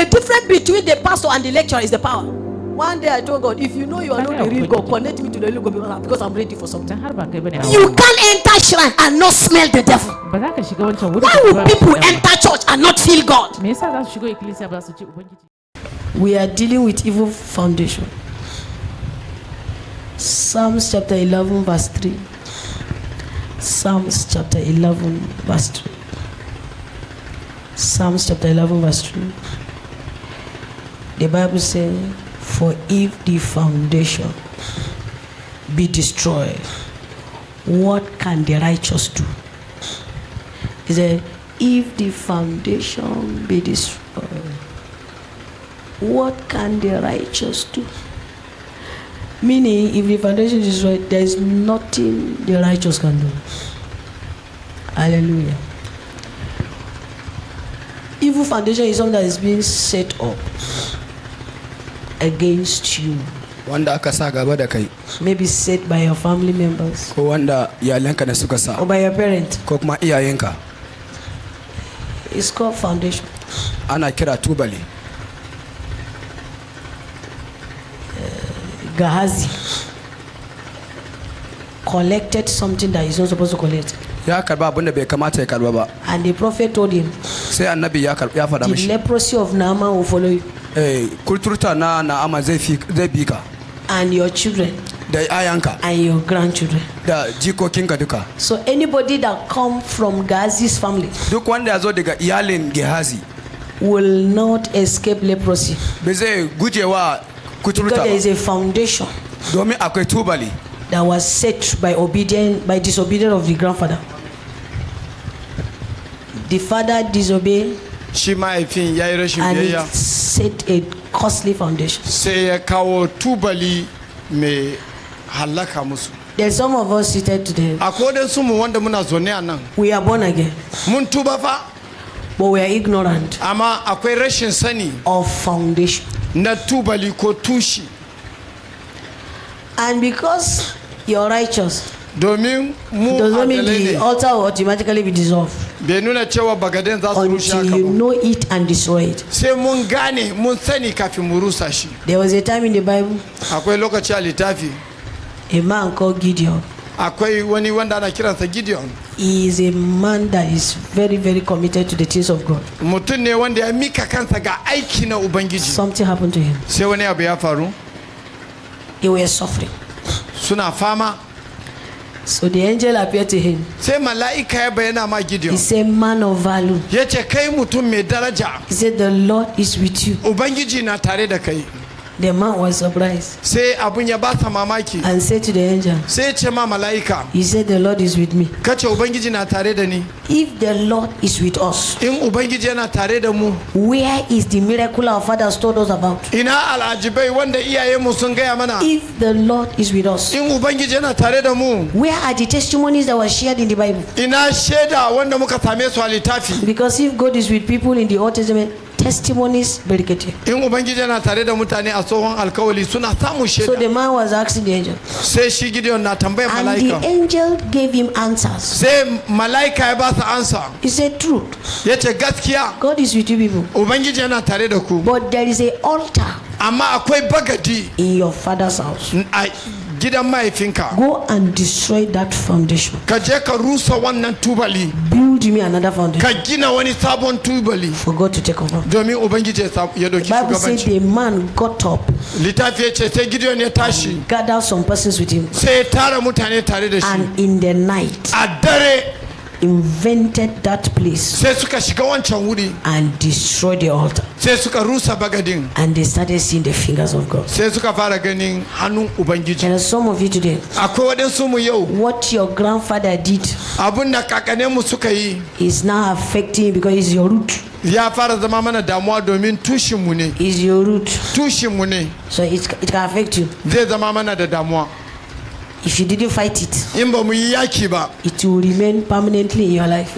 The difference between the pastor and the lecturer is the power. One day I told God, if you know you are not the real God, connect me to the real God because I'm ready for something. You can't enter shrine and not smell the devil. Why will people enter church and not feel God? We are dealing with evil foundation. Psalms chapter 11 verse 3. Psalms chapter 11 verse 3. Psalms chapter 11 verse 3. The Bible says, for if the foundation be destroyed, what can the righteous do? He said, if the foundation be destroyed, what can the righteous do? Meaning, if the foundation is destroyed, there is nothing the righteous can do. Hallelujah. Evil foundation is something that is being set up against you. Maybe set by your family members or by your parents. It's called foundation. Gehazi collected something that he's not supposed to collect. And the prophet told him, the leprosy of Naaman will follow you. And your children. And your grandchildren. So anybody that comes from Gehazi's family will not escape leprosy. Because there is a foundation that was set by disobedience of the grandfather. The father disobeyed and it set a costly foundation. There's some of us seated today. We are born again, but we are ignorant of foundation. And because you're righteous, does not mean the altar will automatically be dissolved until you know it and destroy it. There was a time in the Bible, a man called Gideon. He is a man that is very, very committed to the things of God. Something happened to him. He was suffering. So the angel appeared to him. He said, man of value. He said, the Lord is with you. The man was surprised and said to the angel, he said, the Lord is with me. If the Lord is with us, where is the miracle our fathers told us about? If the Lord is with us, where are the testimonies that were shared in the Bible? Because if God is with people in the Old Testament, testimonies barricaded. So the man was asking the angel, and the angel gave him answers. He said, truth, God is with you people, but there is an altar in your father's house. Go and destroy that foundation. Build me another foundation for God to take over. The Bible says the man got up and gathered some persons with him, and in the night invented that place and destroyed the altar, and they started seeing the fingers of God. There are some of you today, what your grandfather did is now affecting you because it's your root. Is your root. So it can affect you. If you didn't fight it, it will remain permanently in your life.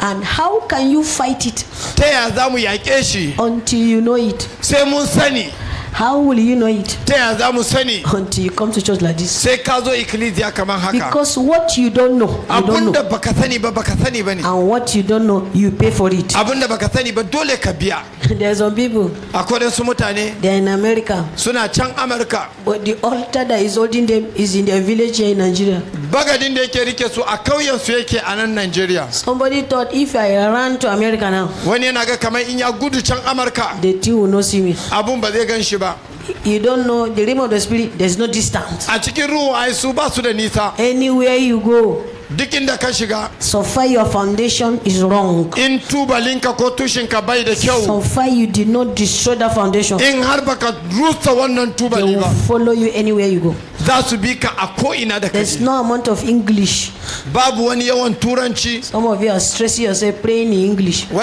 And how can you fight it until you know it? How will you know it? Until you come to church like this. Because what you don't know, you don't know. And what you don't know, you pay for it. There's some people, they're in America. But the altar that is holding them is in their village here in Nigeria. Somebody thought if I ran to America now, the two will not see me. You don't know the realm of the spirit. There's no distance. Anywhere you go, so far your foundation is wrong. So far you did not destroy the foundation. They will follow you anywhere you go. There's no amount of English. Some of you are stressing yourself praying in English. You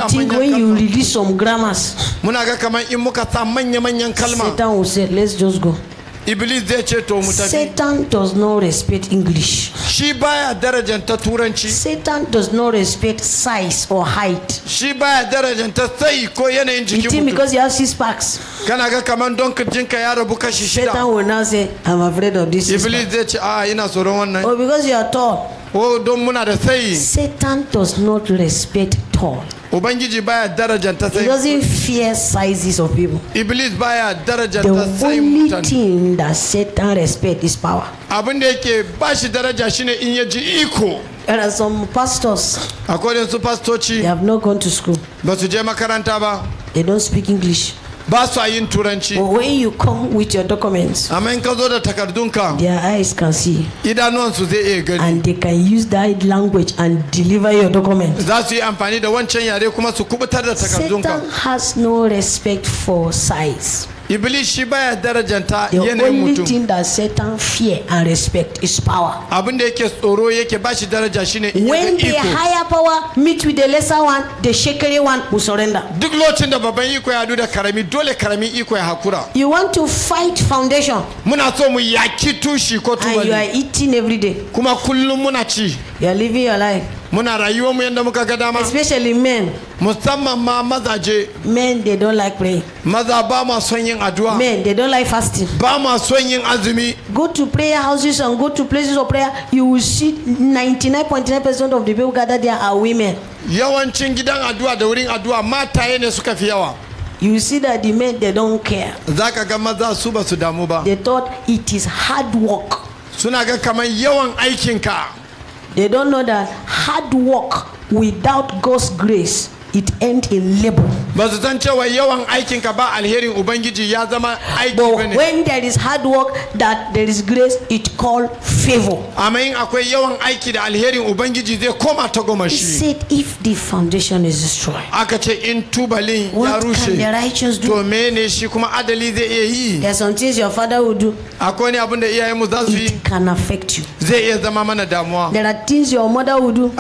think when you release some grammars, Satan will say, let's just go. Satan does not respect English. Satan does not respect size or height. You think because you have 6 packs, Satan will now say, I'm afraid of this. Or because you are tall. Satan does not respect tall. He doesn't fear sizes of people. The only thing that Satan respects is power. There are some pastors, they have not gone to school. They don't speak English. But when you come with your documents, their eyes can see, and they can use that language and deliver your documents. Satan has no respect for size. The only thing that Satan fear and respect is power. When the higher power meet with the lesser one, the shakery one will surrender. You want to fight foundation, and you are eating every day. You are living your life. Especially men. Men, they don't like praying. Men, they don't like fasting. Go to prayer houses and go to places of prayer, you will see 99.9% of the people gathered there are women. You see that the men, they don't care. They thought it is hard work. They don't know that hard work without God's grace, it ends in labor. But when there is hard work that there is grace, it called favor. He said if the foundation is destroyed, what can the righteous do? There are some things your father will do, it can affect you. There are things your mother will do, it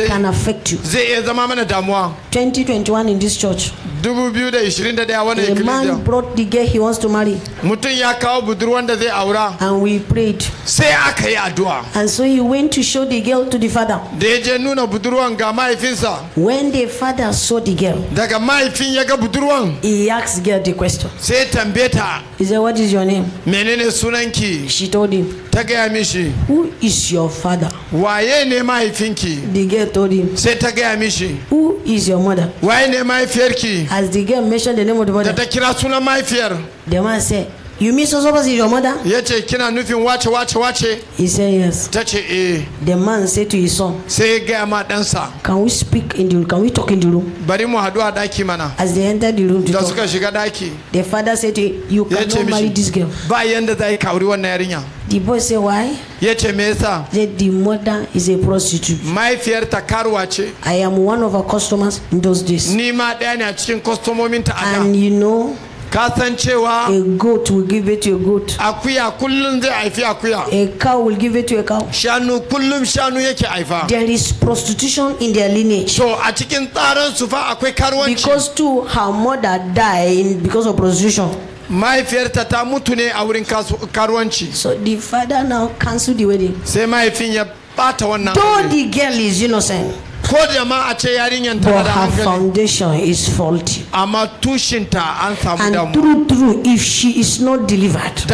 can affect you. 2021 in this church, a man brought the girl he wants to marry, and we prayed, and so he went to show the girl to the father. When the father saw the girl, he asked the girl the question. He said, what is your name? She told him. Who is your father? The girl told him. Who is your mother? As the girl mentioned the name of the mother, the man said, you mean so is your mother? He said yes. The man said to his son, can we speak in the room? Can we talk in the room? As they entered the room to talk, the father said to him, you cannot marry this girl. The boy said, why? The mother is a prostitute. I am one of her customers in those days. And you know, a goat will give it to a goat. A cow will give it to a cow. There is prostitution in their lineage. Because too, her mother died because of prostitution. So the father now cancelled the wedding. Though the girl is innocent, But her foundation is faulty. And true, if she is not delivered, she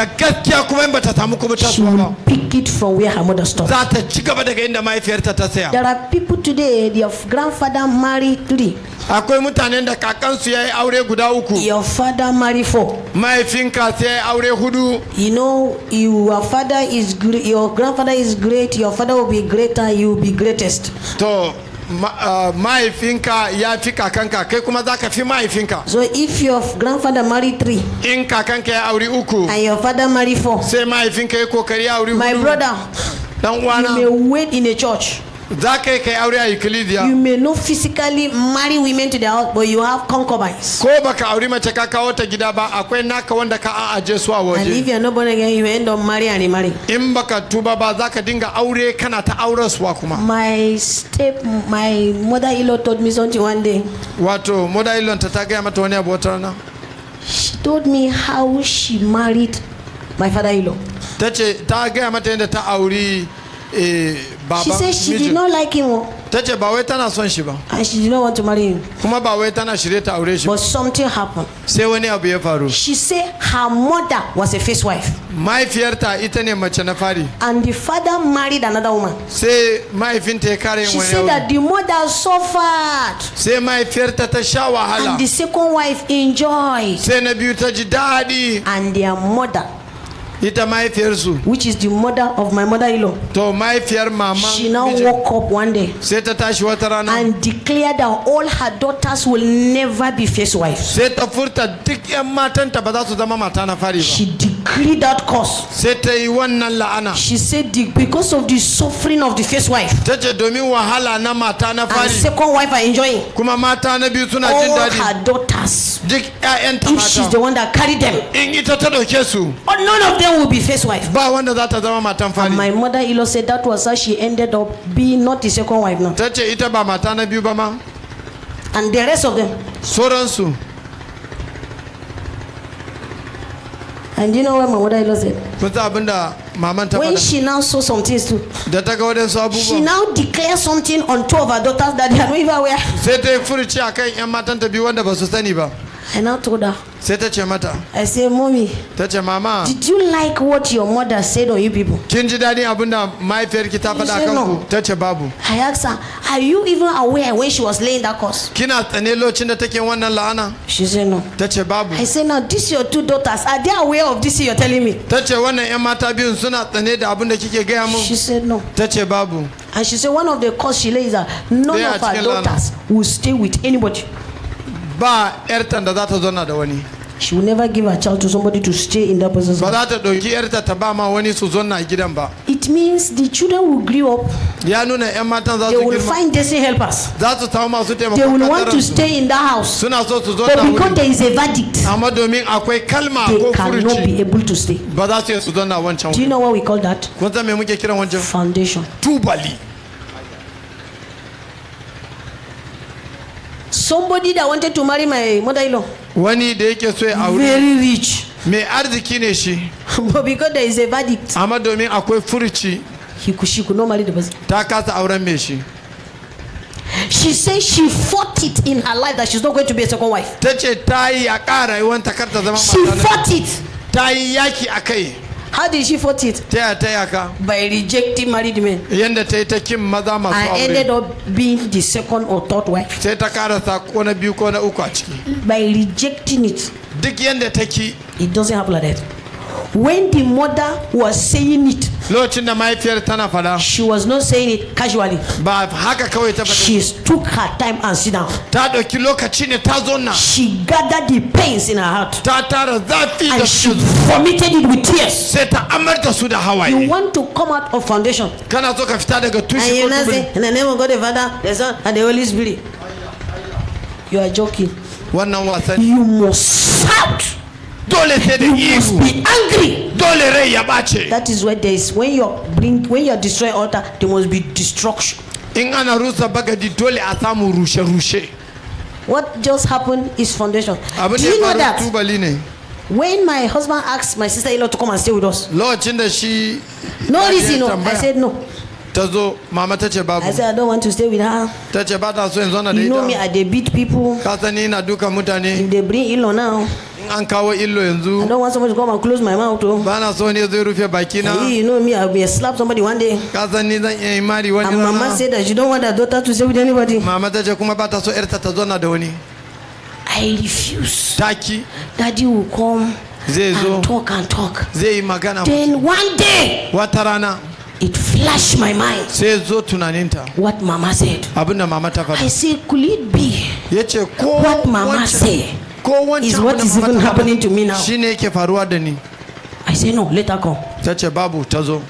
will pick it from where her mother stopped. There are people today, their grandfather married 3. Your father married 4. You know, your father is great, your grandfather is great, your father will be greater, you will be greatest. So if your grandfather married 3 and your father married 4, my brother, you may wait in a church. You may not physically marry women to the house, but you have concubines. And if you are not born again, you end up marrying and marrying. My mother-in-law told me something one day. She told me how she married my father-in-law. She said she did not like him. And she did not want to marry him. But something happened. She said her mother was a first wife. And the father married another woman. She said that the mother suffered. And the second wife enjoyed. And their mother, which is the mother of my mother-in-law, she now woke up one day and declared that all her daughters will never be first wives. She decreed that curse. She said because of the suffering of the first wife and second wife are enjoying, all her daughters, if she's the one that carried them, none of them will be first wife. And my mother-in-law said that was how she ended up being not the second wife now. And the rest of them. And you know what my mother-in-law said? When she now saw some things too, she now declared something on 2 of her daughters that they are not even aware. I now told her, I said, Mommy, did you like what your mother said on you people? She said no. I asked her, are you even aware when she was laying that curse? She said no. I said, now these your 2 daughters, are they aware of this you're telling me? She said no. And she said one of the curse she lays is that none of her daughters will stay with anybody. She will never give her child to somebody to stay in that person's house. It means the children will grow up. They will find destiny helpers. They will want to stay in that house. But because there is a verdict, they cannot be able to stay. Do you know what we call that? Foundation. Somebody that wanted to marry my mother-in-law, very rich, but because there is a verdict, she could not marry the person. She says she fought it in her life that she's not going to be a second wife. She fought it. How did she fight it? By rejecting married men. I ended up being the second or third wife. By rejecting it. It doesn't happen like that. When the mother was saying it, she was not saying it casually. She took her time and sit down. She gathered the pains in her heart and she vomited it with tears. You want to come out of foundation, and you not say, in the name of God the Father, the Son, and the Holy Spirit. You are joking. You must shout. You must be angry. That is what there is. When you destroy altar, there must be destruction. What just happened is foundation. Do you know that? When my husband asked my sister-in-law to come and stay with us, no reason, no. I said no. tazo mama tace babu. I said I don't want to stay with her. Tace ba ta so in zauna da ita. You know me, I dey beat people. Ka sani ina duka mutane. If they bring illo now, an kawo illo yanzu. I don't want somebody to come and close my mouth. Ba na so ne zai rufe baki na. You know me, I'll be slap somebody one day. Ka sani zan iya mari wani. And mama said that she don't want her daughter to stay with anybody. Mama tace kuma ba ta so yarta ta zauna da wani. I refuse. Taki. Daddy will come and talk and talk. Zai magana. Then one day, wata rana, it flashed my mind. Sai zo tunaninta. What mama said. Abinda mama ta faɗa. I said, could it be? Yace ko what mama said is what is even happening to me now. Shine yake faruwa da ni. I said no, let her come. Tace babu tazo.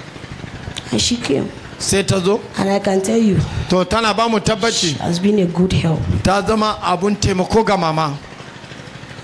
And she came. Sai tazo. And I can tell you. To tana ba mu tabbaci. She has been a good help. Ta zama abun taimako ga mama.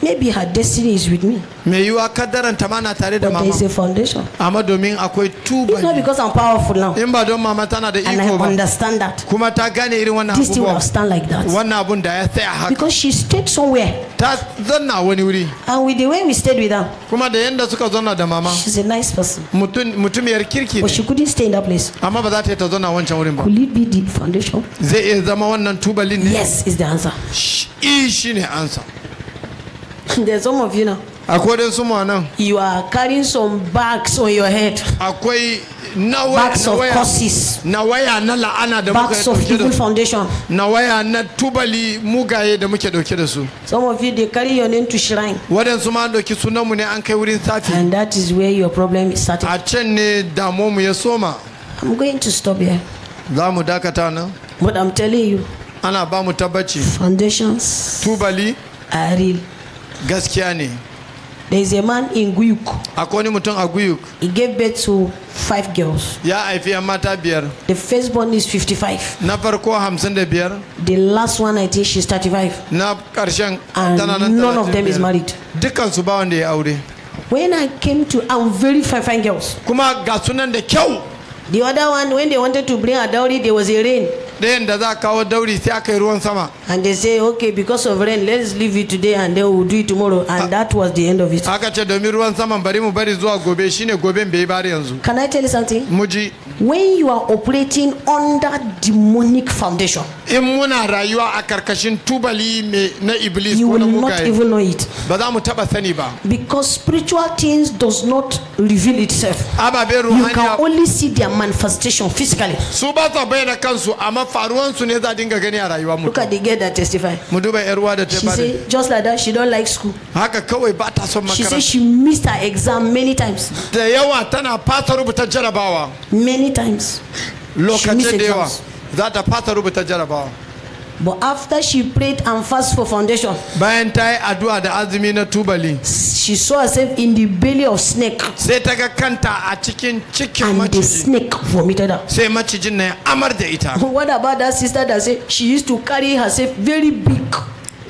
Maybe her destiny is with me. Me yiwa kaddaranta ma na tare da mama. But there is a foundation. Amma domin akwai tuba. It's not because I'm powerful now. In ba don mama tana da iko ba. And I understand that. Kuma ta gane irin wannan abubuwa. This thing will stand like that. Wannan abun da ya tsaya haka. Because she stayed somewhere. Ta zanna wani wuri. And with the way we stayed with her. Kuma da yanda suka zauna da mama. She's a nice person. Mutumiyar kirki ne. But she couldn't stay in that place. Amma ba za ta yi ta zauna wancan wurin ba. Could it be the foundation? Zai iya zama wannan tubalin ne. Yes, is the answer. Shine answer. There's some of you now. Akwai dan su mu nan. You are carrying some bags on your head. Akwai bags of curses. Na waya na la'ana da muka bags of evil foundation. Na waya na tubali mugaye da muke dauke da su. Some of you they carry your name to shrine. Wadansu ma dauki sunan mu ne an kai wurin safi. And that is where your problem is starting. A can ne damuwar mu ya soma. I'm going to stop here. Za mu dakata nan. But I'm telling you. Ana ba mu tabbaci. Foundations. Tubali. Are real. Gaskiya ne. There is a man in Guyuk. Akwai wani mutum a Guyuk. He gave birth to 5 girls. Ya haifi yan mata 5. The firstborn is 55. Na farko 55. The last one I think she's 35. Na karshen tana nan 35. None of them is married. Dukkan su ba wanda ya aure. When I came to very fine girls. Kuma ga sunan da kyau. The other one, when they wanted to bring a dowry, there was a rain. Ɗayan da za kawo dauri sai aka yi ruwan sama. And they say, okay, because of rain, let's leave it today and then we'll do it tomorrow. And that was the end of it. Aka ce domin ruwan saman bari mu bari zuwa gobe shine goben bai bari yanzu. Can I tell you something? Muji. When you are operating under demonic foundation, in muna rayuwa a karkashin tubali na iblis you will not even know it. Ba za mu taba sani ba. Because spiritual things does not reveal itself. Ababen ruhaniya. You can only see their manifestation physically. Su ba ta bayyana kansu amma faruwan su ne za dinga gani a rayuwa mu. Look at the girl that testify. Mu duba yar uwa da ta bada. She say just like that she don't like school. Haka kawai ba ta son makaranta. She say she missed her exam many times. Da yawa tana fata rubuta jarabawa. Many times. Lokacin da yawa za ta fata rubuta jarabawa. But after she prayed and fasted for foundation, bayan ta yi addu'a da azumi na tubali, she saw herself in the belly of snake. Sai ta ga kanta a cikin cikin maciji. And the snake vomited her. Sai macijin na ya amar da ita. What about that sister that said she used to carry herself very big?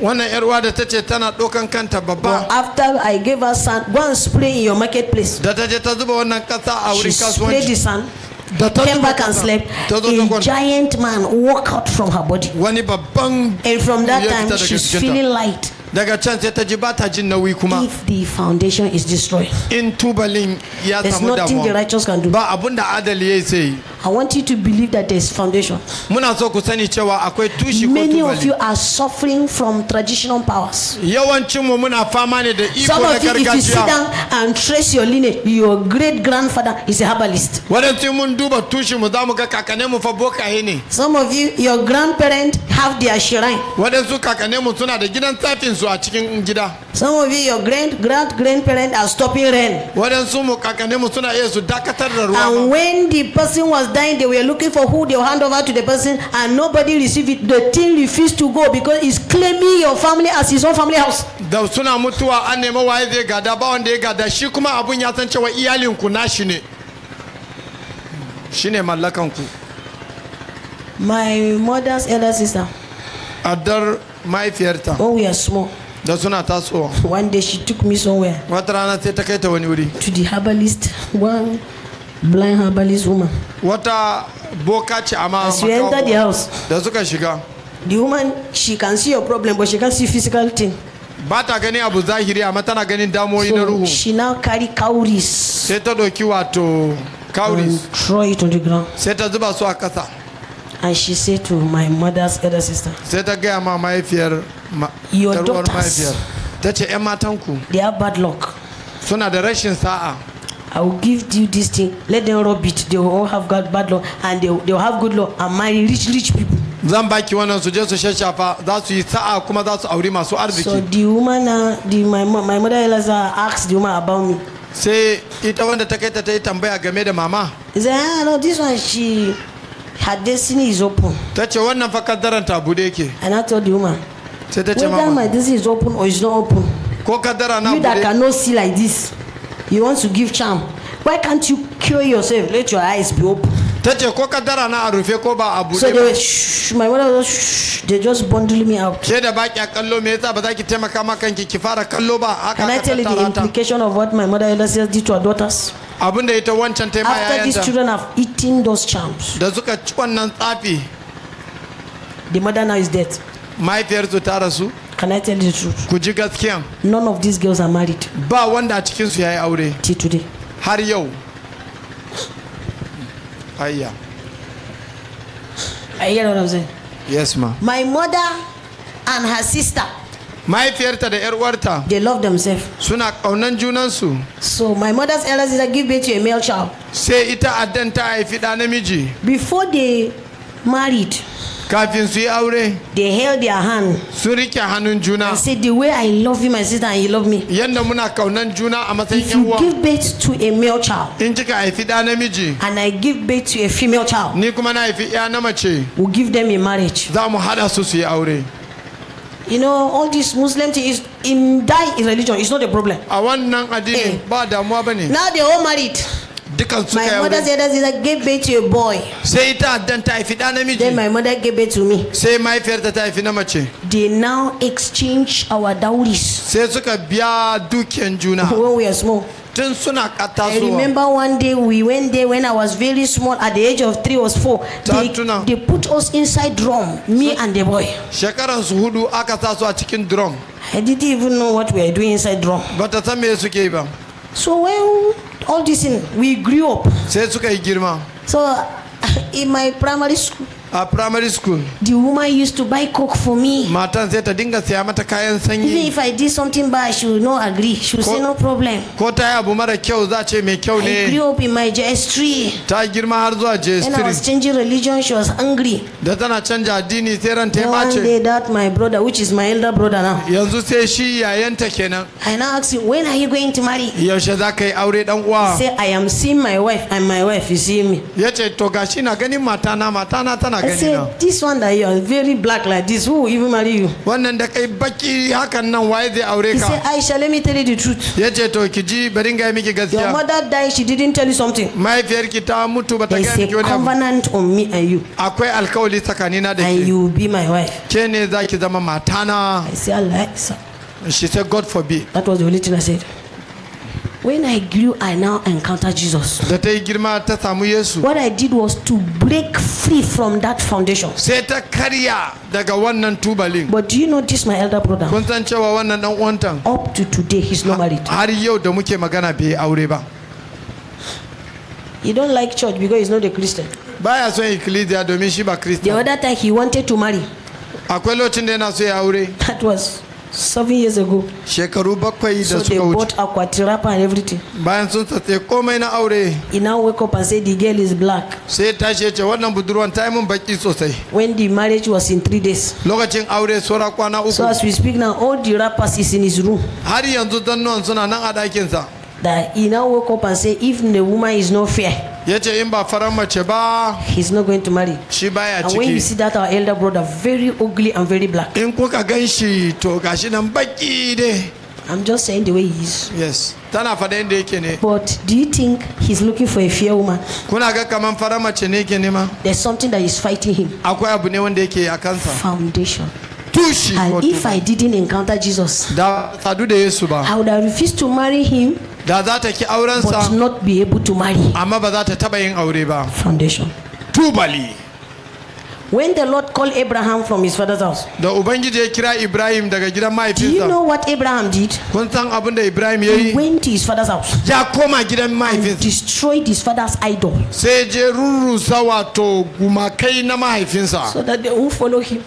Wannan yar uwa da tace tana dokan kanta babba. After I gave her sand, go and spray in your marketplace. Da ta je ta zuba wannan kasa a wurin kasuwanci. She sprayed the sand. Came back and slept. A giant man walked out from her body. And from that time she's feeling light. Daga can sai ta ji ba ta jin nauyi kuma. If the foundation is destroyed, in tubalin ya there's samu damuwa. nothing the righteous can do. Ba abunda adali yayi sai. I want you to believe that there is foundation. Muna so ku sani cewa akwai tushi ko tubali. Many of you are suffering from traditional powers. Yawancin mu muna fama ne da iko Some na of you, if you sit gargajiya. down and trace your lineage, your great grandfather is a herbalist. Wadansu mun duba tushin mu zamu ga kakannin mu fa bokaye ne. Some of you, your grandparents have their shrine. Wadansu kakannin mu suna da gidan tsafin su a cikin gida. Some of you, your grandparents are stopping rain. Wadansu mu kakannin mu suna iya su dakatar da ruwa. And when the person was dying, they were looking for who they will hand over to the person, and nobody received it. The thing refused to go because it's claiming your family as his own family house. Da suna mutuwa an nema waye zai gada ba wanda ya gada shi kuma abun ya san cewa iyalin ku nashi ne. Shine mallakan ku. My mother's elder sister. Adar mahaifiyarta. When we are small. Da suna tasowa. One day she took me somewhere. Wata rana sai ta kai ta wani wuri. To the herbalist, one blind herbalist woman. Wata boka ce amma as you enter the house. Da suka shiga. The woman, she can see your problem, but she can't see physical thing. Ba ta gani abu zahiri amma tana ganin damuwoyi na ruhu. She now carry cowries. Sai ta doki wato and throw it on the ground. Sai ta zuba su a kasa. And she said to my mother's elder sister, Sai ta gaya ma mahaifiyar your daughters, ta ce ƴan matanku they have bad luck. suna da rashin sa'a. I will give you this thing. Let them rub it. They will all have got bad luck, and they will have good luck and marry rich people. Zan baki wannan su je su shashafa, za su yi sa'a kuma za su auri masu arziki. So the woman, my mother Eliza asked the woman about me. Sai ita wanda ta kai ta yi tambaya game da mama. He said, no, this one her destiny is open. Ta ce wannan fa kaddaran ta bude yake. And I told the woman, sai ta ce whether my destiny is open or it's not open, ko kaddara na you bude. that cannot see like this, you want to give charm. Why can't you cure yourself? Let your eyes be open. Ta ce ko kaddara na a rufe ko ba a bude. So they were, shh, my mother was, shh, they just bundle me out. Ke da baki a kallo me yasa ba za ki taimaka ma kanki ki fara kallo ba? Can I tell you the implication of what my mother Eliza did to her daughters? Abinda ita wancan ta yi ma yayanta. After these children have eaten those charms, da suka ci wannan tsafi, the mother now is dead. mahaifiyarsu ta rasu. Can I tell you the truth? Ku ji gaskiya. None of these girls are married Ba wanda a cikin su yayi aure till today. har yau. Ayya. I hear what I'm saying. Yes ma. My mother and her sister, Mahaifiyarta da 'yar uwarta they love themselves. suna kaunan junansu. So my mother's elder sister give birth to a male child. Sai ita addan ta haifi ɗa namiji. Before they married, Kafin su yi aure, they held their hand sun rike hannun juna. and said, the way I love you, my sister, and you love me. Yanda muna kaunan juna a matsayin If yan you uwa. give birth to a male child In kika haifi ɗa namiji, and I give birth to a female child, ni kuma na haifi ya na mace, we'll give them in marriage. za mu haɗa su su yi aure. You know, all this Muslim thing is in that religion. It's not a problem. A wannan addini ba damuwa bane. Now they all married. Dukan su My kai mother's aure. elder sister gave birth to a boy. Sai ita addan ta haifi ɗa Then namiji. my mother gave birth to me. Sai mahaifiyarta ta haifi na mace. They now exchange our dowries Sai suka biya dukiyan juna. when we are small. Tun suna I tasowa. remember one day we went there when I was very small, at the age of 3 or 4. They put us inside drum, me and the boy. Shekaran su hudu aka sa su a cikin drum. I didn't even know what we were doing inside drum. Bata san me suke yi ba. So when all this in, we grew up. Sai suka yi girma. So in my primary school, A primary school, the woman used to buy coke for me. matan sai ta dinga siya mata kayan Even sanyi. if I did something bad, she would not agree. She would say no problem. Ko ta yi abu mara kyau za ce mai kyau I ne. grew up in my JS3. Ta girma har zuwa When I was JS3. changing religion, she was angry. Da tana canja addini sai ran ta Then yi one mace. day that my brother, which is my elder brother now, Yanzu sai shi yayanta kenan. I now asked him, when are you going to marry? Yaushe za ka yi aure dan He uwa? said, I am seeing my wife and my wife is seeing me. Ya ce to gashi na ganin matana tana I gani na. said, this one that you are very black like this, who will even marry you? Wannan da kai baki hakan nan waye zai aure He said, ka? Aisha, let me tell you the truth. Ya ce to ki ji bari in gaya miki Your gaskiya. mother died, she didn't tell you something. Mahaifiyarki ta mutu bata There is gaya a miki wani abu. covenant on me and you, Akwai alkawali tsakanina da and ke. you will be my wife. Ke ne za ki zama matana. I said, Allah, sir. She said God forbid. That was the only thing I said. When I grew, I now encountered Jesus. Da ta yi girma ta samu Yesu. What I did was to break free from that foundation. Sai ta karya daga wannan tubalin. But do you know this, my elder brother? Kun san cewa wannan dan uwantan Up to today, he's not married. har yau da muke magana bai aure ba. He don't like church because he's not a Christian. Baya son ikkilisiya domin shi ba The Christian. other time he wanted to marry. Akwai lokacin da yana so ya aure. That was 7 years ago. Shekaru bakwai So da they suka wuce. bought aquatirapa and everything. Bayan sun satse komai na aure. He now wake up and say the girl is black. Sai tashi ya ce wannan budurwan ta yi mun baki sosai. When the marriage was in 3 days. Lokacin aure saura kwana So uku. as we speak now, all the rappers is in his room. Har yanzu zannuwan suna nan a ɗakinsa. That he now woke up and say, if the woman is not fair, Ya ce in ba farar mace ba he's not going to marry. shi baya And when you ciki. see that our elder brother, very ugly and very black. In kuka gan shi to gashi nan baki dai. I'm just saying the way he is. Yes. Tana faɗa inda yake ne. But do you think he's looking for a fair woman? Kuna ga kaman farar mace ne yake nema? There's something that is fighting him. Akwai abu ne wanda yake a kansa. Foundation. Tushi. And if I didn't encounter Jesus, Da sadu da Yesu ba. I would have refused to marry him, Da za ta ki but aurensa not be able to marry. amma ba za ta taba yin aure ba. Foundation. Tubali. When the Lord called Abraham from his father's house, da ubangiji ya kira Ibrahim daga gidan mahaifinsa. Do you know what Abraham did? Kun san abin da Ibrahim yayi? He went to his father's house. Ya koma gidan mahaifinsa. And destroyed his father's idol. Sai je rurrusa wato gumakai na mahaifinsa. So that they won't follow him.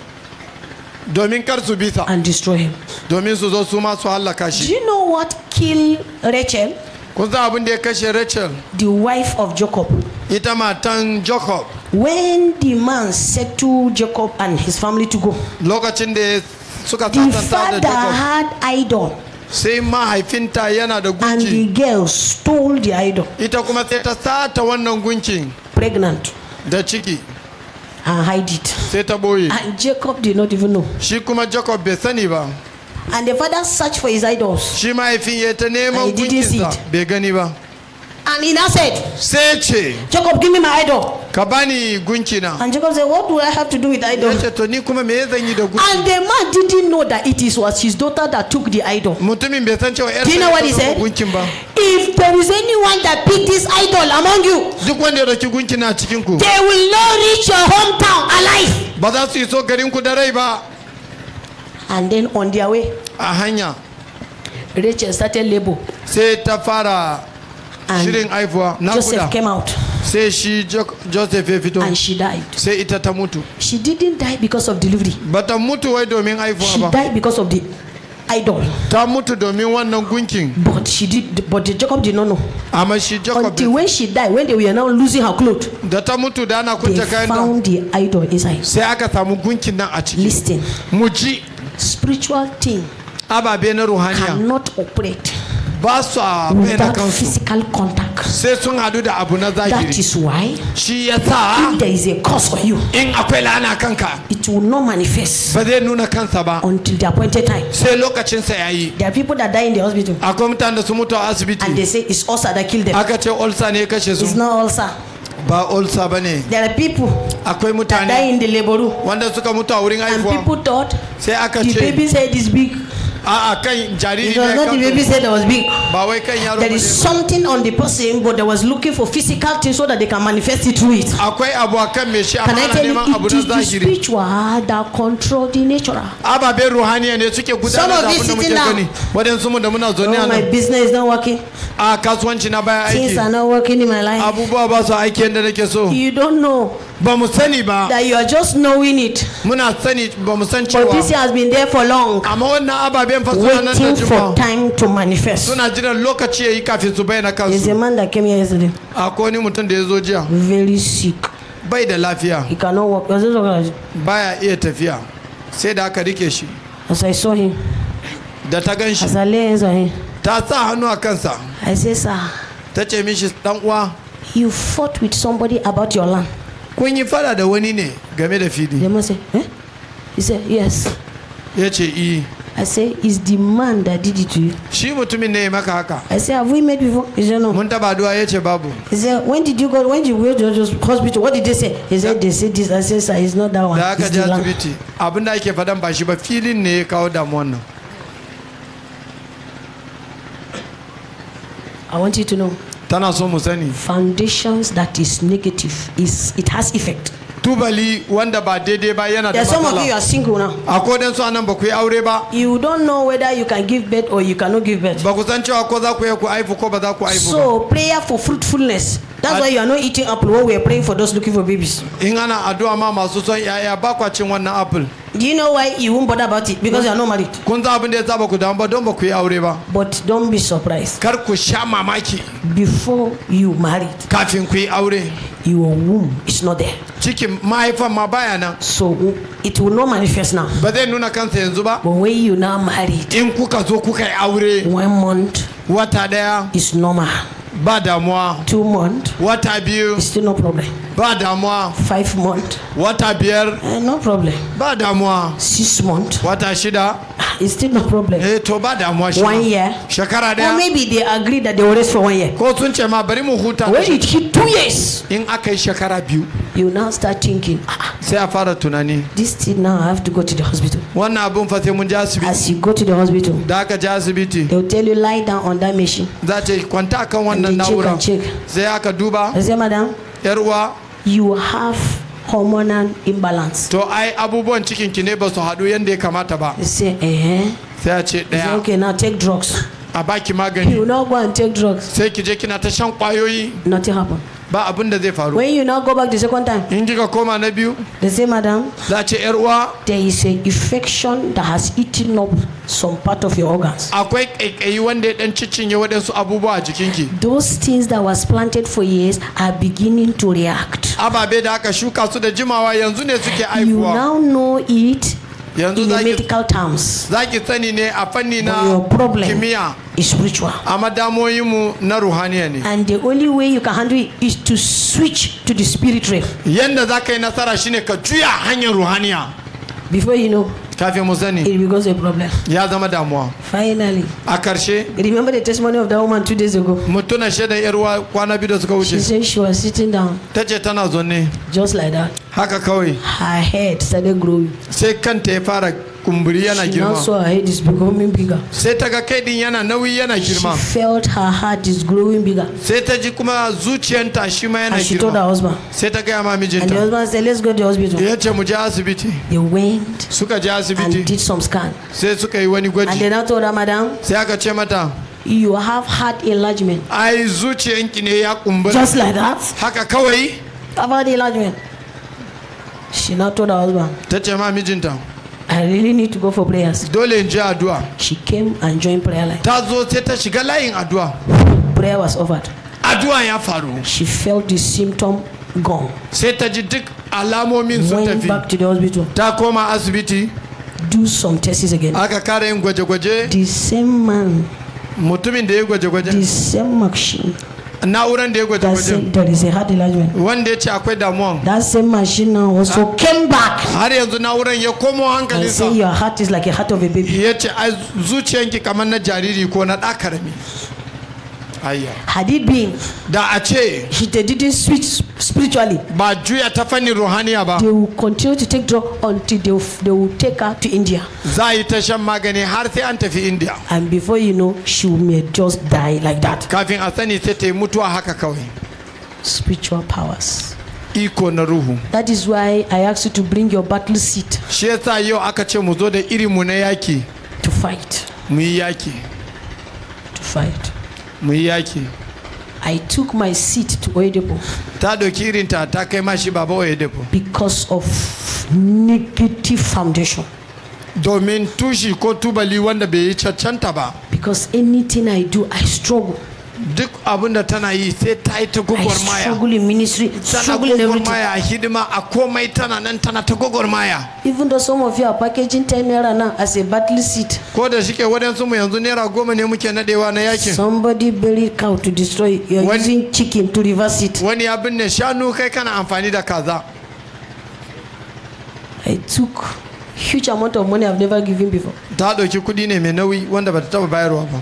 Domin kar su bi sa. And destroy him. Domin su zo su ma su hallaka shi. Do you know what killed Rachel? Kun san abin da ya kashe Rachel? The wife of Jacob. Ita matan Jacob. When the man said to Jacob and his family to go, lokacin da suka the father had idol. Sai mahaifinta yana da gunki. And the girl stole the idol. Ita kuma sai ta sata wannan gunkin. Pregnant. Da ciki. And hide it. Sai ta boye. And Jacob did not even know. Shi kuma Jacob bai sani ba. And the father searched for his idols. Shi mahaifin ya ta neman gunkinsa bai gani ba. And he now said, Jacob, give me my idol. And Jacob said, what do I have to do with idol? And the man didn't know that it was his daughter that took the idol. Do you know what he said? If there is anyone that picked this idol among you, they will not reach your hometown alive. And then on their way, Rachel started labor. And Joseph came out. And she died. She didn't die because of delivery. She died because of the idol. But Jacob did not know. Until when she died, when they were now losing her clothes, they found the idol inside. Listen. Spiritual thing cannot operate without physical contact. That is why if there is a cause for you, it will not manifest until the appointed time. There are people that die in the hospital and they say it's ulcer that killed them. It's not ulcer. There are people that die in the labor room and people thought the baby's head is big. It was not the baby said that was big. There is something on the person, but they was looking for physical things so that they can manifest it through it. Can I tell you, it is the spiritual that control the natural. Some of you sitting down, oh, my business is not working. Things are not working in my life. You don't know that you are just knowing it. But this has been there for long, waiting for time to manifest. There's a man that came here yesterday, very sick. He cannot walk. As I saw him, as I lay hands on him, I said, sir, you fought with somebody about your land. The man said, eh? He said, yes. I say, is the man that did it to you? I say, have we met before? He said, no. He said, when did you go? When did you go to the hospital? What did they say? He said, they said this. I said, sir, it's not that one. It's the land. I want you to know, foundations that is negative, it has effect. There's some of you are single now. You don't know whether you can give birth or you cannot give birth. So prayer for fruitfulness. That's why you are not eating apple while we are praying for those looking for babies. Do you know why you won't bother about it? Because you are not married. But don't be surprised. Before you married, your womb is not there. So it will not manifest now. But when you now married, 1 month is normal. 2 months, it's still no problem. 5 months, no problem. 6 months, it's still no problem. 1 year, or maybe they agree that they will rest for 1 year. When it hit 2 years, you now start thinking, this thing now I have to go to the hospital. As you go to the hospital, they will tell you lie down on that machine. And they check and check. They say, madam, you have hormonal imbalance. To ai abubuwan cikin ki ne ba su haɗu yanda ya kamata ba. Say sai a ce ɗaya. Okay, now take drugs. A baki magani. You now go and take drugs. Sai ki je kina ta shan kwayoyi. Nothing happen. Ba abin da zai faru. When you now go back the second time, in kika koma na biyu, they say, madam, za ce yar uwa, there is a infection that has eaten up some part of your organs. Akwai kaikayi wanda ya dan cicinye wadansu abubuwa a jikinki. Those things that was planted for years are beginning to react. Ababe da aka shuka su da jimawa yanzu ne suke aifuwa. You now know it in the medical terms. Zaki sani ne a fanni na kimiyya. Is spiritual. Amma damoyin mu na ruhaniya ne. And the only way you can handle it is to switch to the spirit realm. Yanda zaka yi nasara shine ka juya hanyar ruhaniya. Before you know, kafin mu sani, it becomes a problem. Ya zama damuwa. Finally, a karshe, remember the testimony of that woman 2 days ago? Mutuna shaidan yarwa kwana biyu da suka wuce. She said she was sitting down. Tace tana zonne. Just like that. Haka kawai. Her head started growing. Sai kanta ya fara kumburi yana girma. She now saw her head is becoming bigger. Sai ta ga kai din yana nauyi yana girma. She felt her heart is growing bigger. Sai ta ji kuma zuciyanta shi ma yana girma. And she told her husband. Sai ta ga ma mijinta. And the husband said, let's go to the hospital. Ya ce mu je asibiti. They went. Suka je asibiti. And did some scan. Sai suka yi wani gwaji. And they now told her, madam. Sai aka ce mata. You have heart enlargement. Ai zuciyanki ne ya kumbura. Just like that. Haka kawai. About the enlargement. She now told her husband. Ta ce ma mijinta. I really need to go for prayers. Dole in je addu'a. She came and joined prayer line. Ta zo sai ta shiga layin addu'a. Prayer was offered. Addu'a ya faru. She felt the symptom gone. Sai ta ji duk alamomin sun tafi. Went back to the hospital. Ta koma asibiti. Do some tests again. Aka kara yin gwaje-gwaje. The same man. Mutumin da ya gwaje-gwaje. The same machine. Na'uran da ya gwaje-gwaje. There is a heart enlargement. Wanda ya ce akwai damuwan. That same machine now also came back. Har yanzu na'uran ya komo hankalinsa. And say your heart is like a heart of a baby. Ya ce zuciyanki kamar na jariri ko na ɗa karami. Had it been da a ce they didn't switch spiritually, ba juya ta fannin ruhaniya ba, they will continue to take drug until they will take her to India. Za yi ta shan magani har sai an tafi India. And before you know, she may just die like that. Kafin a sani sai ta yi mutuwa haka kawai. Spiritual powers. Iko na ruhu. That is why I asked you to bring your battle seat. Shi yasa yau aka ce mu zo da irin mu na yaki. To fight. Mu yi yaki. To fight. Mu yi yaki. I took my seat to Oyedepo. Ta doki irinta ta kai mashi baba Oyedepo. Because of negative foundation. Domin tushi ko tubali wanda bai yi cancanta ba. Because anything I do, I struggle. Duk abin da tana yi sai ta yi ta gwagwarmaya. I struggle in ministry, struggle in everything. Tana gwagwarmaya hidima a komai tana nan tana ta gwagwarmaya. Even though some of you are packaging 10 naira now as a battle seat. Ko da shike wadansu mu yanzu naira 10 ne muke nadewa na yakin. Somebody buried cow to destroy. You are using chicken to reverse it. Wani ya binne shanu kai kana amfani da kaza. I took huge amount of money I've never given before. Ta dauki kudi ne mai nauyi wanda bata taba bayarwa ba.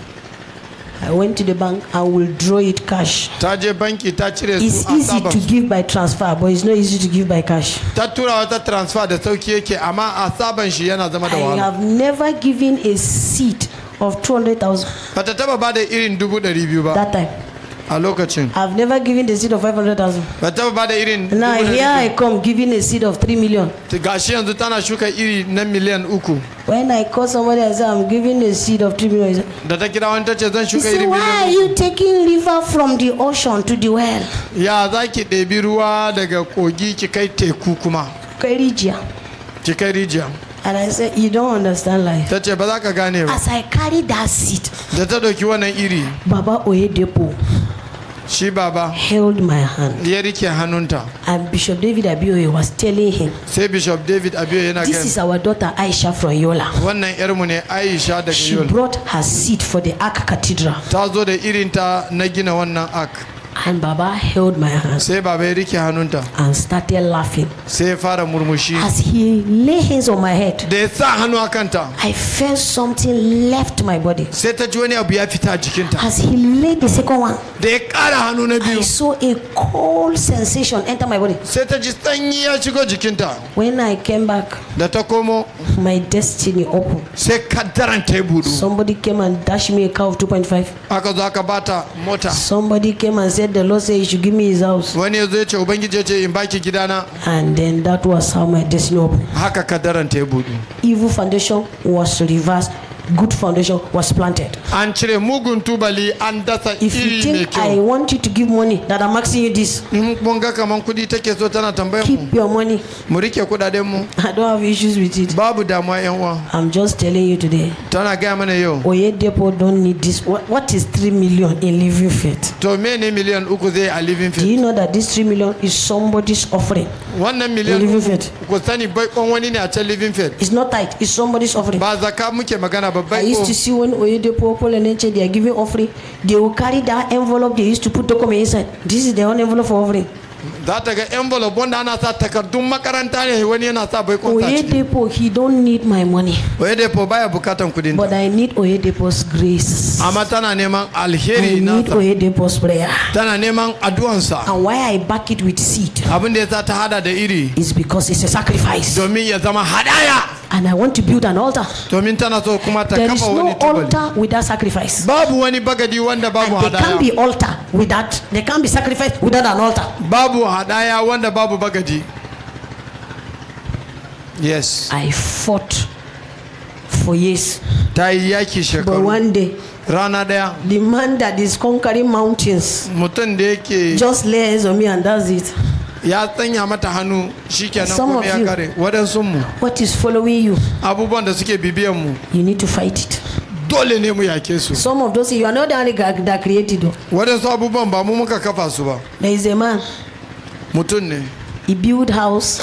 I went to the bank and will draw it cash. Ta je banki ta cire su. It's easy to give by transfer, but it's not easy to give by cash. Ta tura wata transfer da sauki yake amma a saban shi yana zama da wahala. I have never given a seed of 200,000. Bata taba bada irin 200,000 ba. That time. A lokacin. I've never given the seed of 500,000. Bata taba bada irin. Now here I come giving a seed of 3 million. Gashi yanzu tana shuka iri na miliyan 3. When I call somebody and say I'm giving a seed of 3 million, da ta kira wani tace zan shuka iri miliyan. Why are you taking river from the ocean to the well? Ya zaki ɗebi ruwa daga kogi ki kai teku kuma. Kai rijiya. Ki kai rijiya. And I said, you don't understand life. Ta ce ba za ka gane ba. As I carry that seed, da ta ɗauki wannan iri. Baba Oyedepo. Shi baba held my hand. Ya rike hannunta. And Bishop David Abioye was telling him. Sai Bishop David Abioye yana This is our daughter Aisha from Yola. Wannan yarmu ne Aisha daga Yola. She brought her seed for the Ark Cathedral. Ta zo da irinta na gina wannan Ark. And Baba held my hand. Sai baba ya rike hannunta. And started laughing. Sai fara murmushi. As he lay hands on my head. Da ya sa hannu a kanta. I felt something left my body. Sai ta ji wani abu ya fita jikinta. As he laid the second one. Da ya kara hannu na biyu. I saw a cold sensation enter my body. Sai ta ji sanyi ya shigo jikinta. When I came back. Da ta komo. My destiny opened. Sai kaddaran ta budu. Somebody came and dashed me a car of 2.5. Aka zo aka bata mota. Somebody came and said said the Lord said you should give me his house. And then that was how my destiny opened. Evil foundation was reversed. Good foundation was planted. If you think I want you to give money, that I'm asking you this, keep your money. I don't have issues with it. I'm just telling you today. Oyedepo don't need this. What is 3 million in living faith? Do you know that this 3 million is somebody's offering? 1 million living faith. It's not tight. It's somebody's offering. I used to see when Oyedepo and Nature they are giving offering, they will carry that envelope they used to put document inside. This is their own envelope for offering. Oyedepo, he don't need my money. But I need Oyedepo's grace. I need Oyedepo's prayer. And why I back it with seed is because it's a sacrifice. And I want to build an altar. There is no altar without sacrifice. And there can't be altar without, there can't be sacrifice without an altar. Yes. I fought for years. But one day, the man that is conquering mountains just lay hands on me and does it. Some of you, what is following you, you need to fight it. Some of those, you are not the only guy that created them. There is a man, he built house,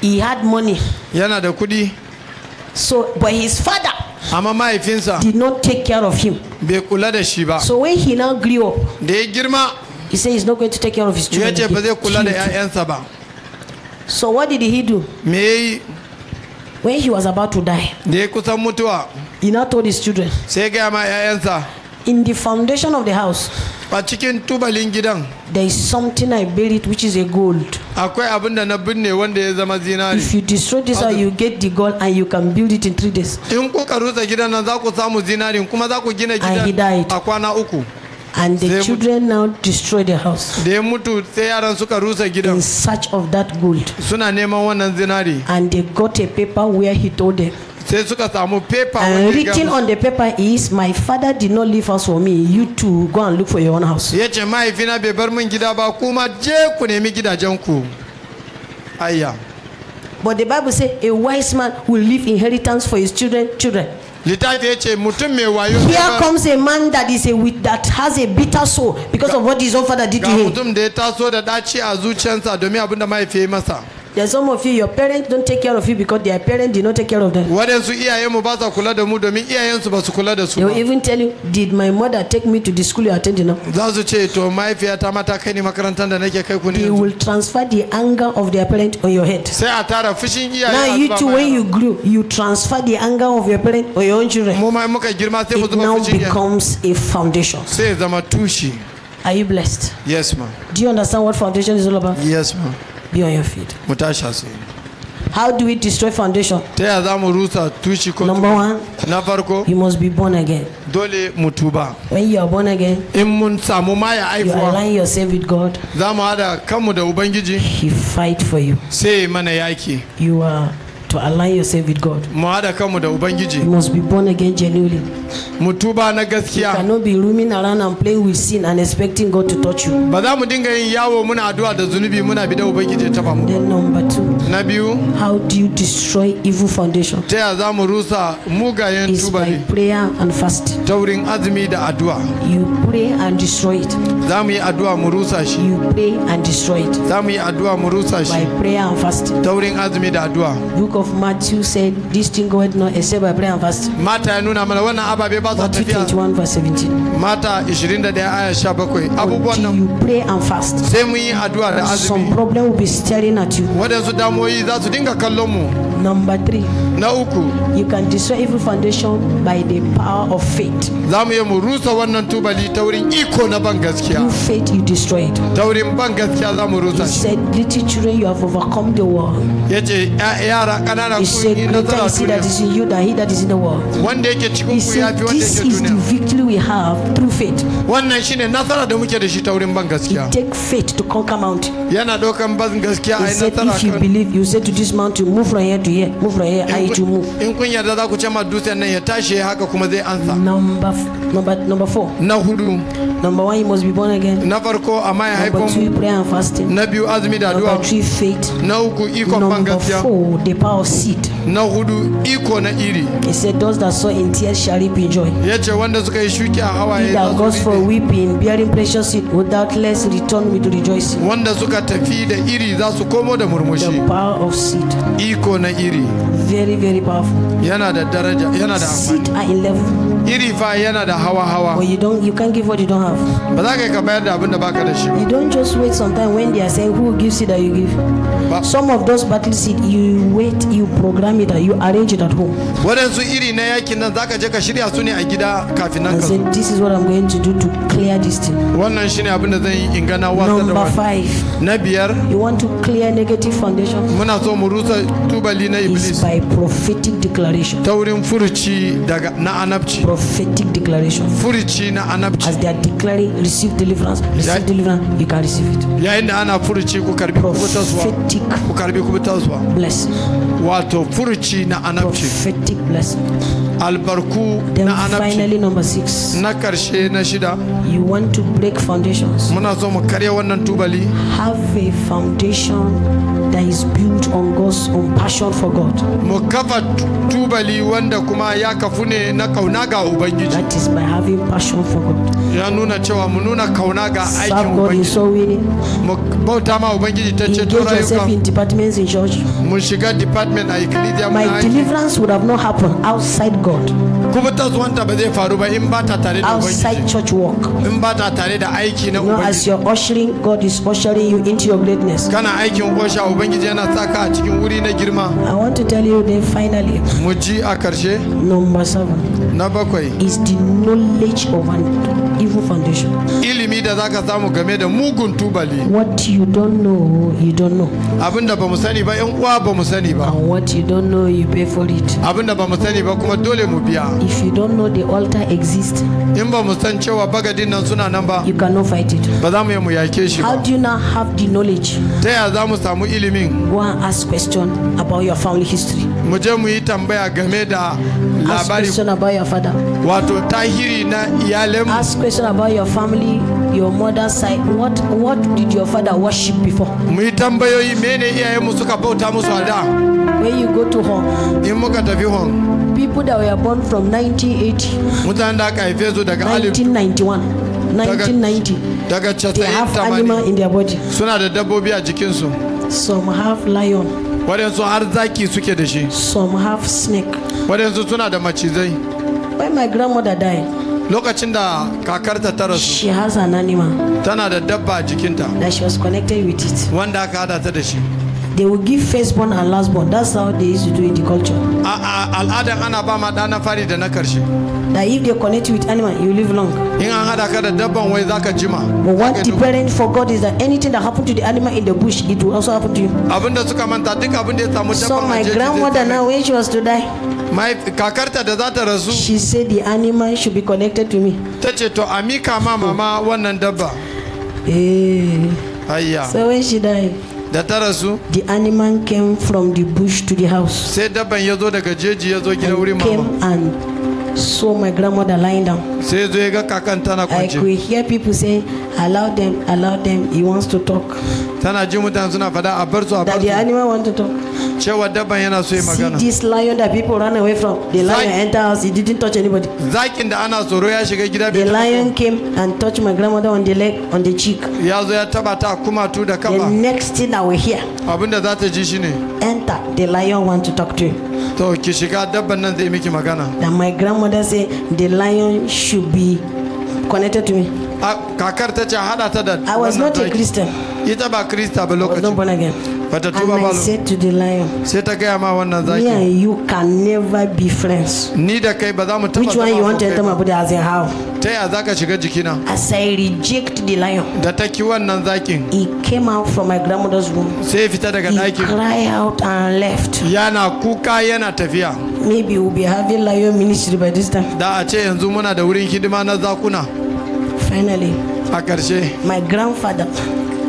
he had money, so but his father did not take care of him. So when he now grew up, he said he's not going to take care of his children. So what did he do? When he was about to die, he now told his children, in the foundation of the house, there is something I buried which is a gold. If you destroy this house, you get the gold and you can build it in 3 days. And he died. And the children now destroy the house in search of that gold. And they got a paper where he told them. And written on the paper is, my father did not leave house for me. You too go and look for your own house. But the Bible says a wise man will leave inheritance for his children. Here comes a man that is that has a bitter soul because of what his own father did to him. There's some of you, your parents don't take care of you because their parents did not take care of them. They will even tell you, did my mother take me to the school you attend now? They will transfer the anger of their parents on your head. Now you too, when you grew, you transfer the anger of your parents on your own children. It now becomes a foundation. Are you blessed? Yes, ma'am. Do you understand what foundation is all about? Yes, ma'am. Be on your feet. How do we destroy foundation? Number one, you must be born again. When you are born again, you align yourself with God. He fight for you. You are to align yourself with God. You must be born again genuinely. You cannot be roaming around and playing with sin and expecting God to touch you. Then number two, how do you destroy evil foundation? It's by prayer and fasting. You pray and destroy it. You pray and destroy it. By prayer and fasting. Book of Matthew said, this thing goeth not except by prayer and fasting. Matthew 21 verse 17. How do you pray and fast? Some problem will be staring at you. Number 3. Na uku. You can destroy every foundation by the power of faith. Zamu yi mu rusa wannan tubali ta wurin iko na ban gaskiya. Through faith you destroy it. Ta wurin ban gaskiya zamu rusa shi. He said, little children, you have overcome the world. Yace yara kanana kun yi nasara duniya. He said, greater is he that is in you than he that is in the world. Wanda yake cikin ku yafi wanda yake duniya. This is the victory we have through faith. Wannan shine nasara da muke da shi ta wurin ban gaskiya. It take faith to conquer mountain. Yana dokan ban gaskiya ai nasara. If you believe, you say to this mountain, move from here to here, move from here, and it will move. In kun yarda za ku ce ma dutsen nan ya tashi haka kuma zai ansa. Number 4. Na hudu. Number 1, you must be born again. Na farko amma ya haifo. Number 2, prayer and fasting. Na biyu azumi da addu'a. Number 3, faith. Na uku iko ban gaskiya. Number 4, the power of seed. Na hudu iko na iri. He said, those that sow in tears shall reap in joy. Yace wanda suka yi shuki a hawaye. He that goes for weeping, bearing precious seed, will doubtless return with rejoicing. Wanda suka tafi da iri za su komo da murmushi. The power of seed. Iko na iri. Very, very powerful. Yana da daraja, yana da amfani. Seed are in level. Iri fa yana da hawa. But you can't give what you don't have. Ba za ka bayar da abin da baka da shi. You don't just wait sometime when they are saying who gives seed that you give. Some of those battle seed, you wait, you program it, you arrange it at home. Wadansu iri na yakin nan zaka je ka shirya su ne a gida kafin nan ka zo. This is what I'm going to do to clear this thing. Wannan shine abin da zan yi in ga na wasa da. Number 5. Na biyar. You want to clear negative foundation. Muna so mu rusa tubali na Iblis. Is by prophetic declaration. Ta wurin furuci daga na anabci. Prophetic declaration. Furuci na anabci. As they are declaring, receive deliverance, you can receive it. Yayin da ana furuci ku karbi kubutarwa. Ku karbi kubutarwa. Blessing. Wato furuci na anabci. Prophetic blessing. Albarku na anabci. Then finally number 6. Na karshe na shida. You want to break foundations. Muna so mu karya wannan tubali. Have a foundation that is built on God's own passion for God. Mu kafa tubali wanda kuma ya kafu ne na kauna ga Ubangiji. That is by having passion for God. Ya nuna cewa mu nuna kauna ga aikin Serve God in Ubangiji. soul winning. Mu bauta ma Ubangiji ta ceto Engage yourself rayuka. in departments in church. Mu shiga department a ecclesia. My deliverance would have not happened outside God. Kubutarwanta ba zai faru ba in ba ta tare da Outside Ubangiji. church work. In ba ta tare da aiki na As Ubangiji. you're ushering, God is ushering you into your greatness. Kana aikin osha Ubangiji yana saka a cikin wuri na girma. I want to tell you then finally. Mu ji a karshe. Number 7. Na bakwai. Is the knowledge of an evil foundation. Ilimi da zaka samu game da mugun tubali. What you don't know, you don't know. Abinda ba mu sani ba yan uwa ba mu sani ba. And what you don't know, you pay for it. Abinda ba mu sani ba kuma dole mu biya. If you don't know the altar exists, In ba mu san cewa bagadin nan suna nan ba. you cannot fight it. Ba za mu yi mu yake shi How ba. do you now have the knowledge? Ta yaya za mu samu ilimin? Go and ask question about your family history. Mu je mu yi tambaya game da Ask labari question about your father. wato tahiri na iyalenmu. Ask question about your family, your mother's side. What did your father worship before? Mu yi tambayoyi mene iyayenmu suka bauta musu a da. When you go to home, In muka tafi hon. people that were born from 1980, Mutanen da aka haife su daga 1991, 1990, daga they have animal 90 in their body. suna da dabbobi a jikinsu. Some have lion, Waɗansu har zaki suke da shi. some have snake. Waɗansu suna da macizai. When my grandmother died, Lokacin da kakarta ta rasu she has an animal tana da dabba a jikinta that she was connected with it. wanda aka hada ta da shi. They will give firstborn and lastborn. That's how they used to do in the culture. A al'adan ana ba ma ɗa na fari da na karshe. That if they connect you with animal, you live long. In an hada ka da dabban wai zaka jima. But what the parent forgot is that anything that happened to the animal in the bush, it will also happen to you. Abinda suka manta duk abin da ya samu So dabban my a jeji grandmother now, when she was to die, kakarta da za ta rasu she said the animal should be connected to me. ta ce to a mika ma mama wannan dabba. Ayya. So when she died, Da ta rasu the animal came from the bush to the house. sai dabban ya zo daga jeji ya zo gida wurin And came mama. and saw my grandmother lying down. Sai zo ya ga kakan tana I kwance. could hear people say, allow them, he wants to talk. Tana ji mutane suna fada a bar su a bar That the su. animal want to talk. Cewa dabban yana so ya See magana. this lion that people ran away from. The lion entered house, he didn't touch anybody. Zakin da ana tsoro ya shiga gida The bai lion came and touched my grandmother on the leg, on the cheek. ya zo ya taba ta kumatu da The kaba. next thing I will hear, Abinda za ta ji shine enter, the lion want to talk to you. to ki shiga dabban nan zai miki magana. That my grandmother said the lion should be connected to me. Kakar ta ce hada ta da I was wannan not a zaki. Christian. Ita ba Krista ba I was not lokacin. born again. Bata And tuba I balo. said to the lion, Sai ta gaya ma wannan me zaki. and you can never be friends. Ni da kai ba za mu taba Which one you want to enter my body? As in how? Ta ya zaka shiga jikina? As I reject the lion, Da ta ki wannan zakin. he came out from my grandmother's room. Sai fita daga He ɗakin. cried out and left. Yana kuka yana tafiya. Maybe we'll be having lion ministry by this time. Da a ce yanzu muna da wurin hidima na zakuna. Finally, A ƙarshe my grandfather,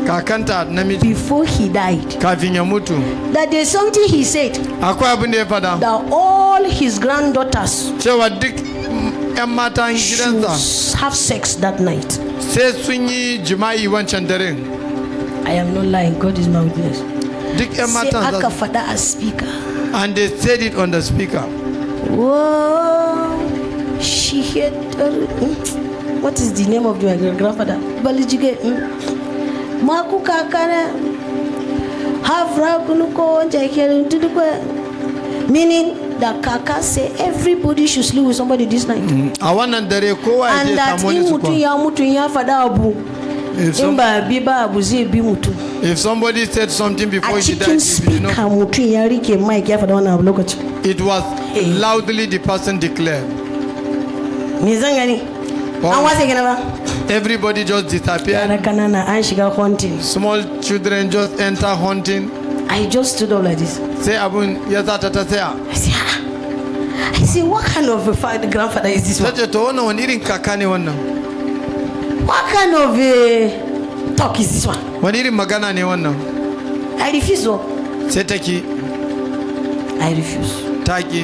kakanta namiji before he died, kafin ya mutu. that there's something he said Akwai abin da ya fada. that all his granddaughters Cewa duk 'yan matan should gidansa have sex that night. sai sun yi jima'i wancan daren. I am not lying. God is my witness. Duk 'yan Say matan aka za- faɗa a speaker. and they said it on the speaker. Whoa, she had. What is the name of my grandfather? Balijige. Maku kakana. Havra kunuko jekere tudukwe. Meaning that Kaka say everybody should sleep with somebody this night. A wannan dare kowa ya And je that samu wani in su mutu kwan. ya mutu ya fada abu. If some- In ba bi ba abu zai bi mutu. If somebody said something A before he died, cikin you know, speaker mutu ya rike mic ya fada wannan abu lokaci. it was loudly the person declared. Me zan gani? Wow. An wase gina ba? Everybody just disappeared. Yara kanana an shiga hunting. Small children just enter hunting. I just stood up like this. Sai abun ya sa ta tsaya. I said, ah. I said, what kind of a grandfather is this Ta one? ce to wannan wani irin kaka ne wannan? What kind of a talk is this one? Wani irin magana ne wannan? I refuse. Oh. Sai ta ki, I refuse. ta ki.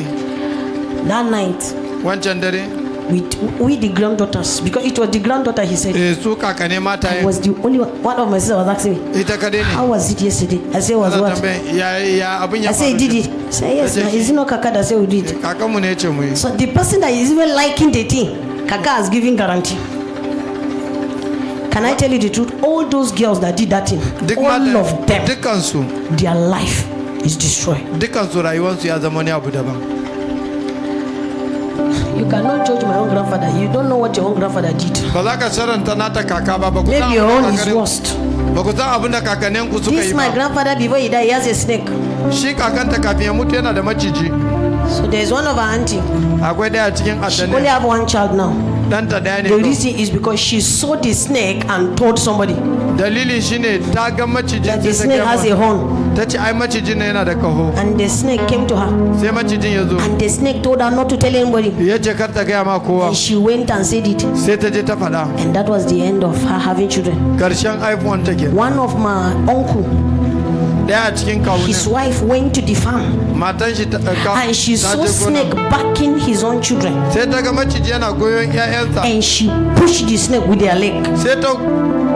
That night, Wancan dare, we the granddaughters, because it was the granddaughter, he said, su kaka ne mata I was the only one of my sisters was asking me, ita kadai how ne. was it yesterday? I said, was Ana what? tambayan ya abin ya I said, faru. did it? I said, yes. Now, is it not Kaka that said we did? Kakanmu ne ya ce mu yi. So the person that is even liking the thing, Kaka has given guarantee. Can I tell you the truth? All those girls that did that thing, Duk all mata- of them, Dukansu, their life is destroyed. dukansu rayuwarsu ya zama wani abu daban. You cannot judge my own grandfather. You don't know what your own grandfather did. Ba za ka sharanta nata kaka ba, ba ku san Maybe your abin da own is kakannin- worst. ba ku san abin da kakanninku suka This yi my ba. grandfather, before he died, he has a snake. Shi kakanta kafin ya mutu yana da maciji. So there's one of our auntie. Akwai daya cikin She only addane. have one child now. Ɗanta daya ne. The kawai. reason is because she saw the snake and told somebody Dalilin shine ta ga macijin that the sai snake ta has a gaya horn. ma- ta ce ai macijin na yana da kaho. And the snake came to her. Sai macijin ya zo. And the snake told her not to tell anybody. Ya ce kar ta gaya ma kowa. And she went and said it. Sai ta je ta faɗa. And that was the end of her having children. Karshen haifuwan take. One of my uncle, Daya a cikin his kawunan. wife went to the farm Matan shi ta and she ta saw je snake gona. backing his own children. Sai ta ga maciji yana goyon 'ya'yansa. And she pushed the snake with their leg. Sai ta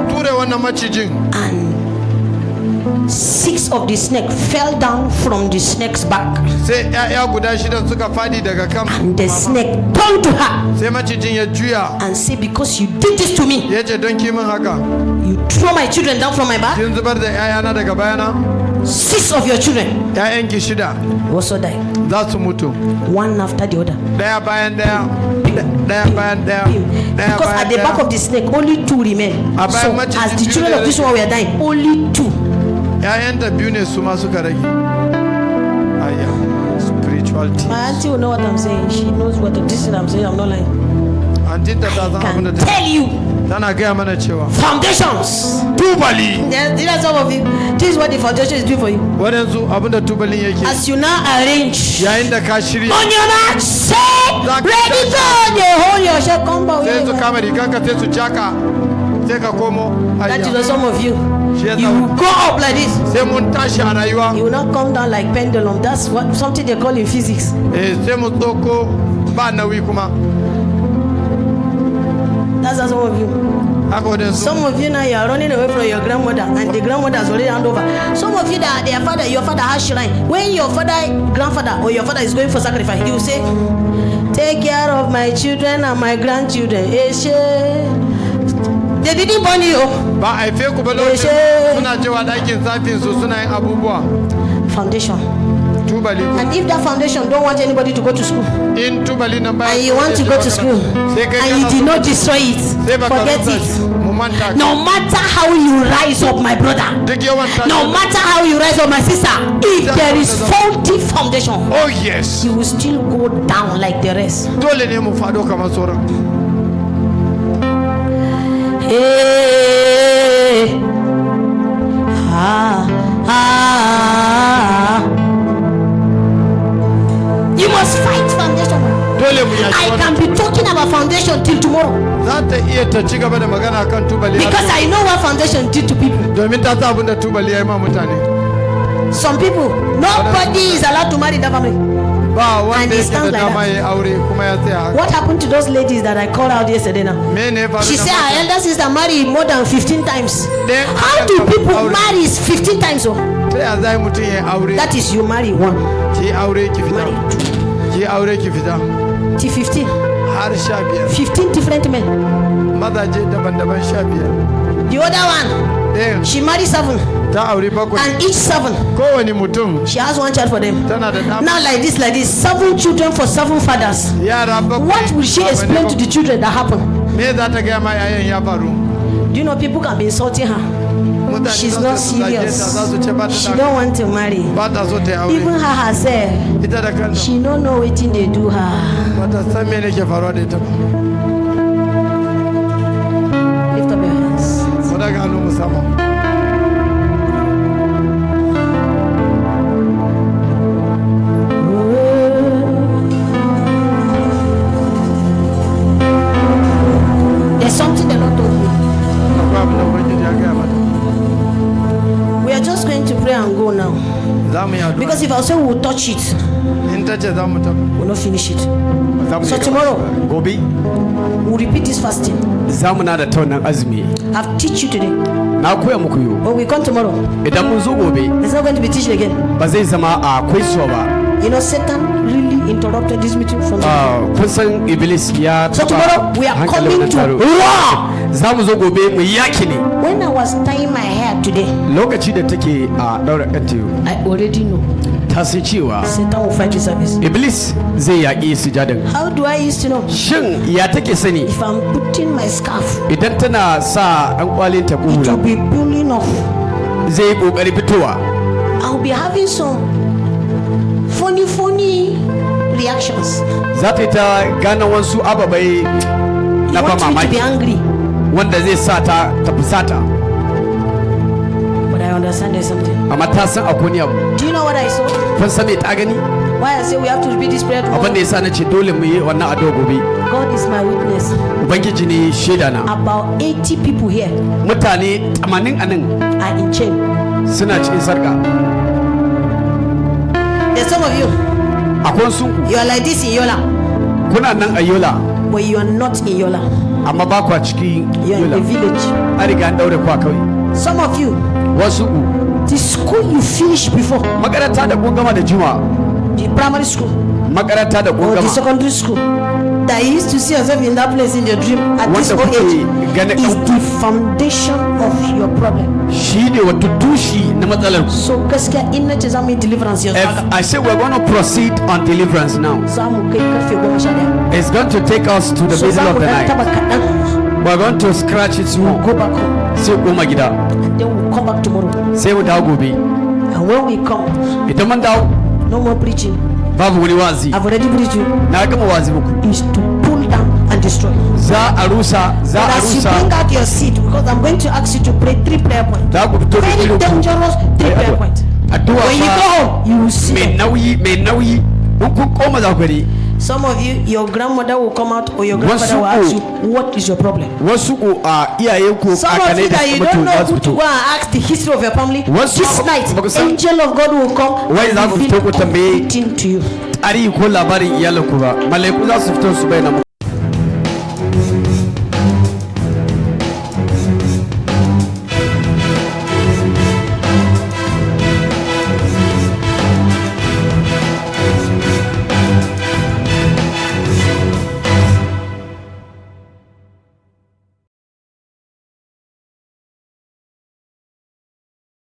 ture wannan macijin. And 6 of the snake fell down from the snake's back. Sai 'ya'ya guda shidan suka fadi daga kan And the mama. snake turned to her Sai macijin ya juya. and said, because you did this to me, Ya ce don kimin haka. you throw my children down from my back. Kin zubar da 'ya'yana daga bayana. 6 of your children 'Ya'yanki shida also died, za su mutu. one after the other. Daya bayan daya. Daya bayan daya. Daya Because at the bayan back daya. of the snake, only 2 remain. A bayan So maciji as the biyu children ne of this one were dying, only 2. 'Ya'yanta biyu ne su ma suka rage. Aya. Spiritual My things. auntie will know what I'm saying. She knows what this is I'm saying. I'm not lying. Antinta ta san abin da Can ta tell you tana gaya mana cewa. foundations. Tubali. These are some of you. This is what the foundation is doing for you. Waɗansu abin da tubalin yake. As you now arrange Yayin da ka shirya. on your mark, say, Zaka ready, go. They hold your shell, come back. Sai su kama riganka sai su jaka. Sai ka komo. That is Aya. what some of you. Shi yasa You will go up like this. sai mun tashi a rayuwa. You will not come down like pendulum. That's what something they call in physics. Sai mu tsoko ba nauyi kuma. That's how some of you. Haka waɗansu. Some of you now you are running away from your grandmother, and the grandmother has already handed over. Some of you that their father, your father has shrine. When your father, grandfather, or your father is going for sacrifice, he will say, "Take care of my children and my grandchildren." Eshe. They didn't born you. Ba a haife ku ba lokacin Eshe. suna cewa ɗakin safin su suna yin abubuwa. Foundation. And if that foundation don't want anybody to go to school, and you want to go to school, and you did not destroy it, forget it. No matter how you rise up, my brother, no matter how you rise up, my sister, if there is faulty foundation, oh yes, you will still go down like the rest. Hey, you must fight foundation. I can be talking about foundation till tomorrow, because I know what foundation did to people. Some people, nobody is allowed to marry that family, and it stands like that. What happened to those ladies that I called out yesterday now? She said her elder sister married more than 15 times. How do people marry 15 times? That is, you marry one, marry two, 15 different men. The other one, she married 7, and each 7, she has one child for them. Now like this, 7 children for 7 fathers. What will she explain to the children that happened? Do you know people can be insulting her? She's not serious. She don't want to marry. Even her herself, she don't know what they do her. Lift up your hands. There's something the Lord told me. We are just going to pray and go now. Because if I say we'll touch it, we'll not finish it. So tomorrow, we'll repeat this fasting. I've teach you today. When we come tomorrow, it's not going to be teaching again. You know, Satan really interrupted this meeting from the beginning. So tomorrow we are coming to war. When I was tying my hair today, I already know Satan will fight this service. How do I used to know? If I'm putting my scarf, it will be pulling off. I'll be having some funny reactions. You want me to be angry, but I understand there's something. Do you know what I saw? Why I say we have to repeat this prayer tomorrow? God is my witness. About 80 people here are in chain. There's some of you, you are like this in Yola, but you are not in Yola. You are in the village. Some of you, the school you finished before, the primary school or the secondary school, that you used to see yourself in that place in your dream at this old age, is the foundation of your problem. So deliverance. If I say we're going to proceed on deliverance now, it's going to take us to the middle of the night. We're going to scratch it small. Go back home. And then we'll come back tomorrow. And when we come, no more preaching. I've already preached you. Is to pull down and destroy. But as you bring out your seat, because I'm going to ask you to pray 3 prayer points. Very dangerous 3 prayer points. When you go home, you will see. Some of you, your grandmother will come out or your grandfather will ask you, what is your problem? Some of you that you don't know who to go and ask the history of your family, this night, angel of God will come and reveal everything to you.